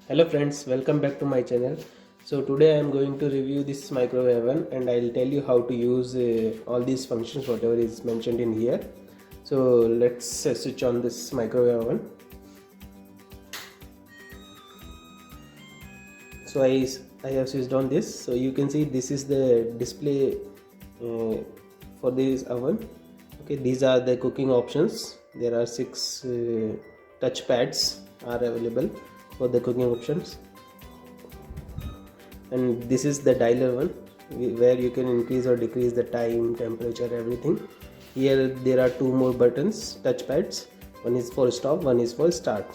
Hello friends, welcome back to my channel. So today I am going to review this microwave oven and I'll tell you how to use all these functions whatever is mentioned in here. So let's switch on this microwave oven. So I have switched on this. So you can see this is the display for this oven. Okay, these are the cooking options. There are 6 touch pads are available for the cooking options, and this is the dialer one where you can increase or decrease the time, temperature, everything. Here there are 2 more buttons, touch pads. One is for stop, one is for start.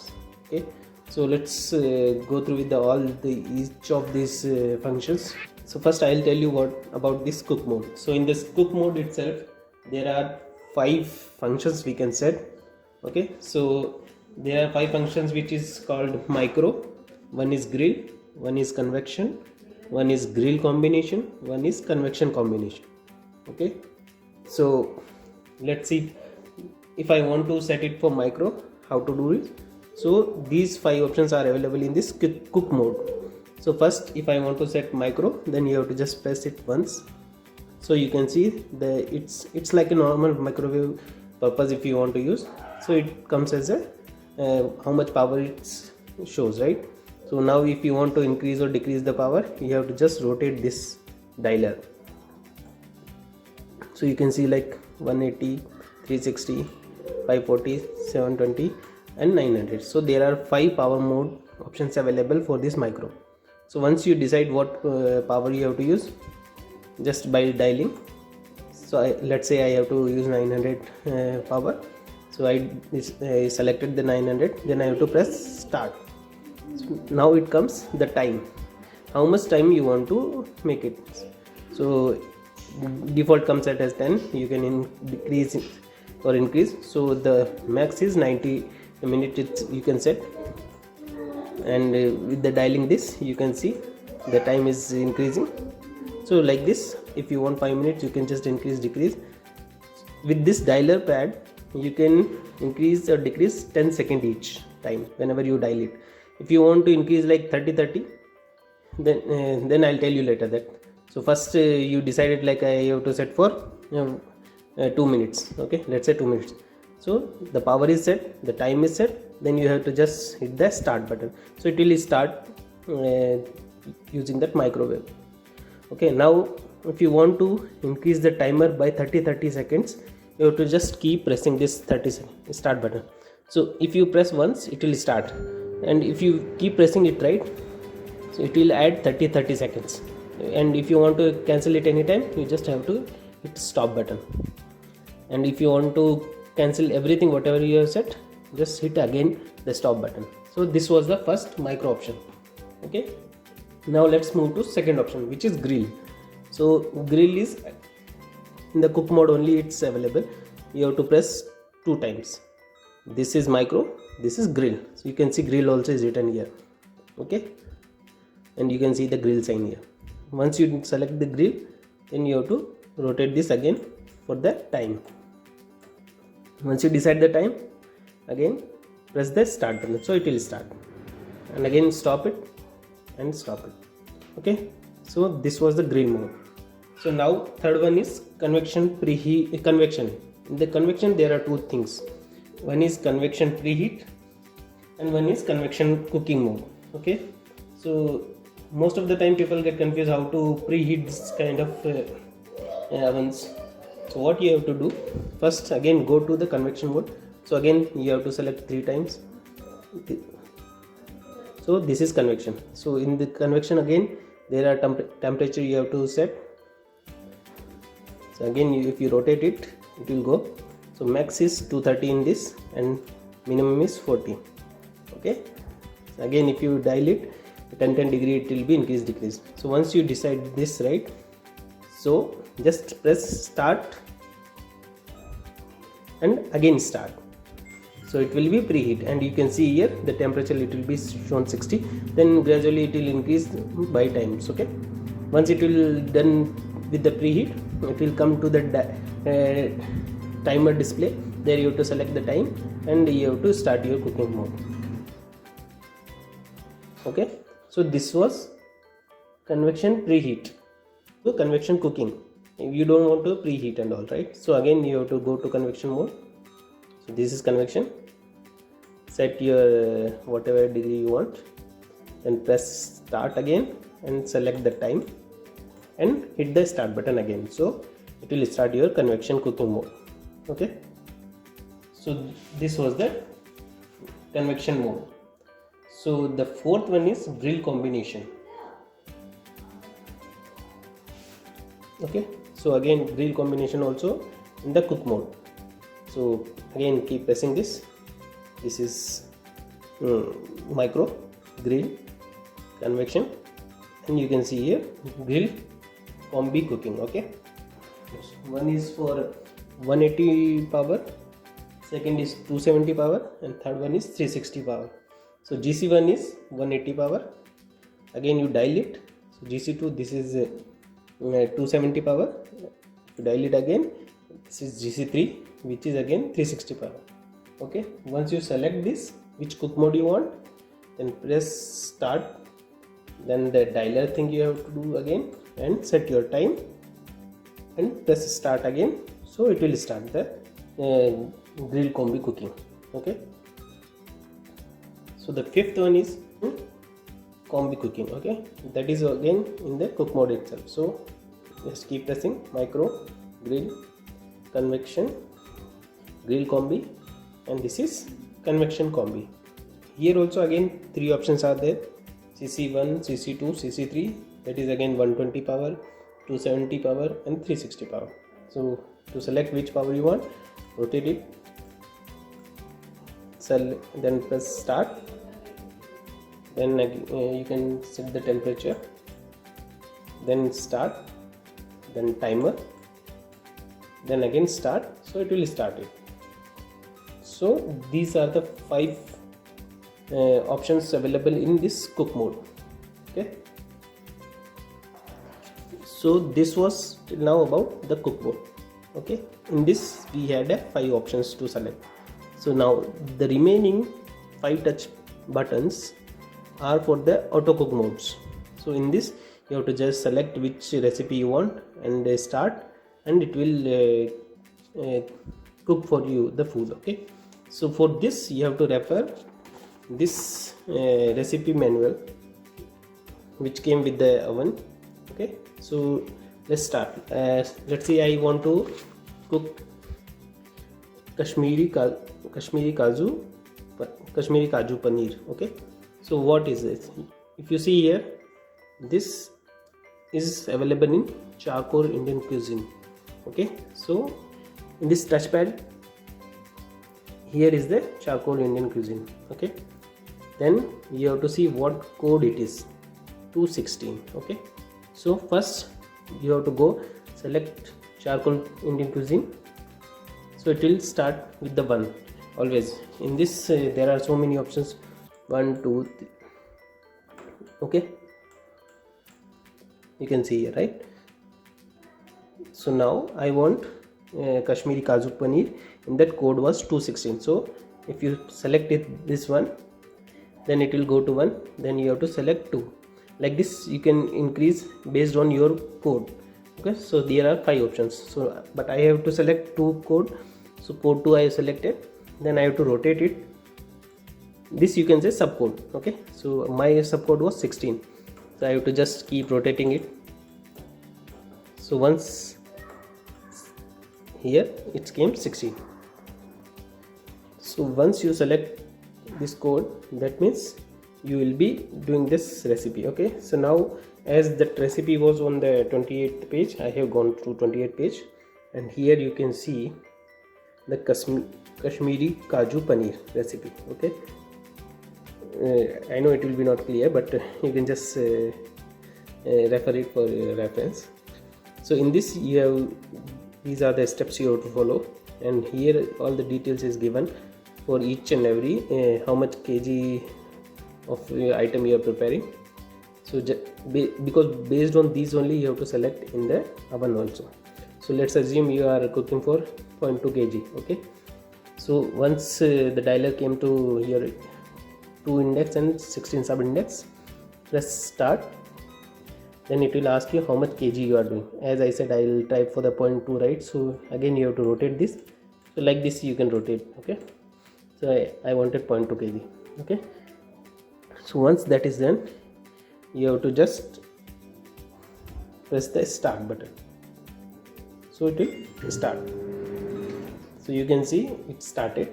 Okay, so let's go through with each of these functions. So first I'll tell you what about this cook mode. So in this cook mode itself there are 5 functions we can set. Okay, so there are 5 functions which is called micro. One is grill, one is convection, one is grill combination, one is convection combination. Okay, so let's see if I want to set it for micro, how to do it. So these 5 options are available in this cook mode. So first, if I want to set micro, then you have to just press it once. So you can see it's like a normal microwave purpose if you want to use. So it comes as a how much power it shows, right? So now if you want to increase or decrease the power, you have to just rotate this dialer. So you can see like 180, 360, 540, 720 and 900. So there are 5 power mode options available for this micro. So once you decide what power you have to use, just by dialing. So let's say I have to use 900 power. So I selected the 900, then I have to press start. So now it comes the time, how much time you want to make it. So default comes at as 10, you can decrease or increase. So the max is 90 minutes you can set, and with the dialing this you can see the time is increasing. So like this, if you want 5 minutes you can just increase, decrease. With this dialer pad you can increase or decrease 10 seconds each time whenever you dial it. If you want to increase like 30, then I'll tell you later that. So first you decided like I have to set for 2 minutes. Okay, let's say 2 minutes. So the power is set, the time is set, then you have to just hit the start button. So it will start using that microwave. Okay, now if you want to increase the timer by 30 seconds, you have to just keep pressing this 30 start button. So if you press once, it will start, and if you keep pressing it, right, so it will add 30 seconds. And if you want to cancel it anytime, you just have to hit stop button. And if you want to cancel everything whatever you have set, just hit again the stop button. So this was the first micro option. Okay, now let's move to second option, which is grill. So grill is in the cook mode only, it's available. You have to press 2 times. This is micro, this is grill. So you can see grill also is written here. Okay, and you can see the grill sign here. Once you select the grill, then you have to rotate this again for the time. Once you decide the time, again press the start button, so it will start, and again stop it and stop it. Okay, so this was the grill mode. So now third one is convection convection. In the convection there are 2 things. One is convection preheat and one is convection cooking mode. Okay, so most of the time people get confused how to preheat this kind of ovens. So what you have to do, first again go to the convection mode. So again you have to select 3 times. So this is convection. So in the convection again there are temperature you have to set. So again if you rotate it, it will go. So max is 230 in this and minimum is 40. Okay, so again if you dial it 10 degree, it will be increase, decrease. So once you decide this, right, so just press start and again start. So it will be preheat, and you can see here the temperature, it will be shown 60, then gradually it will increase by times. Okay, once it will done with the preheat, it will come to the timer display. There you have to select the time and you have to start your cooking mode. Okay, so this was convection preheat. So convection cooking, if you don't want to preheat and all, right? So again you have to go to convection mode. So this is convection. Set your whatever degree you want, then press start again and select the time and hit the start button again, so it will start your convection cooking mode. Okay, so this was the convection mode. So the fourth one is grill combination. Okay, so again grill combination also in the cook mode. So again keep pressing this. This is micro, grill, convection, and you can see here grill combi cooking. Okay, one is for 180 power, second is 270 power, and third one is 360 power. So GC1 is 180 power. Again you dial it. So GC2, this is 270 power. You dial it again. This is GC3, which is again 360 power. Okay, once you select this, which cook mode you want, then press start, then the dialer thing you have to do again and set your time and press start again, so it will start the grill combi cooking. Okay, so the fifth one is combi cooking. Okay, that is again in the cook mode itself. So just keep pressing micro, grill, convection, grill combi, and this is convection combi. Here also again three options are there: CC1, CC2, CC3. That is again 120 power, 270 power, and 360 power. So to select which power you want, rotate it, then press start. Then you can set the temperature, then start, then timer, then again start, so it will start it. So these are the 5 options available in this cook mode. Okay, so this was till now about the cook mode. Okay, in this we had 5 options to select. So now the remaining 5 touch buttons are for the auto cook modes. So in this you have to just select which recipe you want and start, and it will cook for you the food. Okay, so for this you have to refer this recipe manual which came with the oven. Okay, so let's start. Let's say I want to cook Kashmiri Kaju paneer. Okay, so what is this? If you see here, this is available in Charcoal Indian Cuisine. Okay, so in this touchpad, here is the Charcoal Indian Cuisine. Okay, then you have to see what code it is, 216. Okay, so first you have to go select Charcoal Indian Cuisine, so it will start with the 1. Always in this there are so many options, 1, 2, 3. Okay, you can see here, right? So now I want Kashmiri Kaju paneer, and that code was 216. So if you select it, this one, then it will go to 1, then you have to select 2. Like this you can increase based on your code. Okay, so there are 5 options. So but I have to select 2 code, so code 2 I have selected, then I have to rotate it. This you can say subcode. Okay, so my subcode was 16, so I have to just keep rotating it. So once here it came 16. So once you select this code, that means you will be doing this recipe. Okay, so now as that recipe was on the 28th page, I have gone through 28th page, and here you can see the Kashmiri Kaju paneer recipe. Okay, I know it will be not clear, but you can just refer it for reference. So in this you have, these are the steps you have to follow, and here all the details is given for each and every how much kg of item you are preparing. So because based on these only you have to select in the oven also. So let's assume you are cooking for 0.2 kg. Okay, so once the dialer came to your 2 index and 16 sub index, press start, then it will ask you how much kg you are doing. As I said, I will type for the 0.2, right? So again you have to rotate this. So like this you can rotate. Okay, so I wanted 0.2 kg. Okay, so once that is done, you have to just press the start button, so it will start. So you can see it started,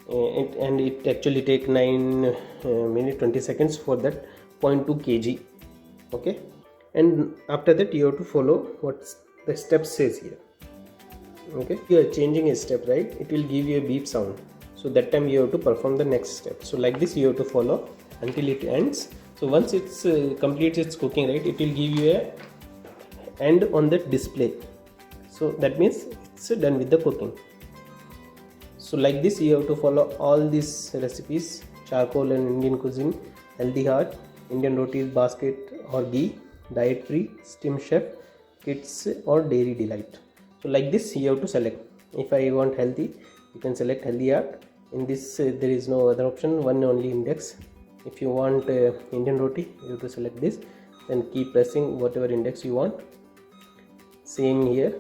and it actually take 9 minutes 20 seconds for that 0.2 kg. Okay, and after that you have to follow what the step says here. Okay, you are changing a step, right? It will give you a beep sound, so that time you have to perform the next step. So like this you have to follow until it ends. So once it's completes its cooking, right, it will give you a end on the display. So that means it's done with the cooking. So like this you have to follow all these recipes: charcoal and Indian cuisine, healthy heart, Indian rotis, basket or ghee, diet free, steam chef, kids or dairy delight. So like this you have to select. If I want healthy, you can select healthy heart. In this there is no other option, one only index. If you want Indian roti, you have to select this, then keep pressing whatever index you want. Same here,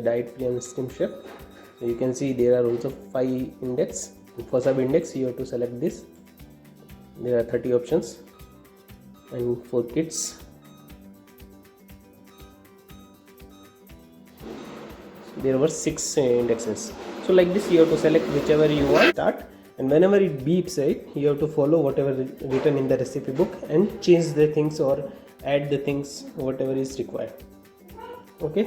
diet free and steam chef. So you can see there are also 5 index. For sub index you have to select this. There are 30 options, and for kids there were 6 indexes. So like this you have to select whichever you want. Start, and whenever it beeps, right, you have to follow whatever written in the recipe book and change the things or add the things whatever is required. Okay,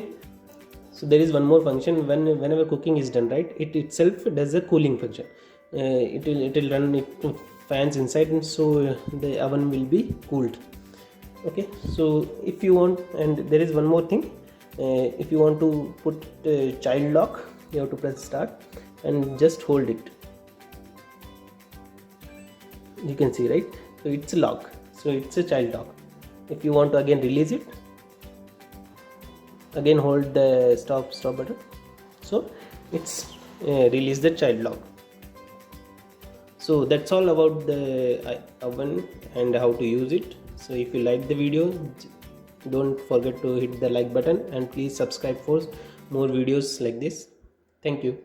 so there is one more function. Whenever cooking is done, right, it itself does a cooling function. It will run it fans inside, and so the oven will be cooled. Okay, so if you want, and there is one more thing, if you want to put child lock, you have to press start and just hold it. You can see, right, so it's a lock, so it's a child lock. If you want to again release it, again hold the stop button, so it's release the child lock. So that's all about the oven and how to use it. So if you like the video, don't forget to hit the like button, and please subscribe for more videos like this. Thank you.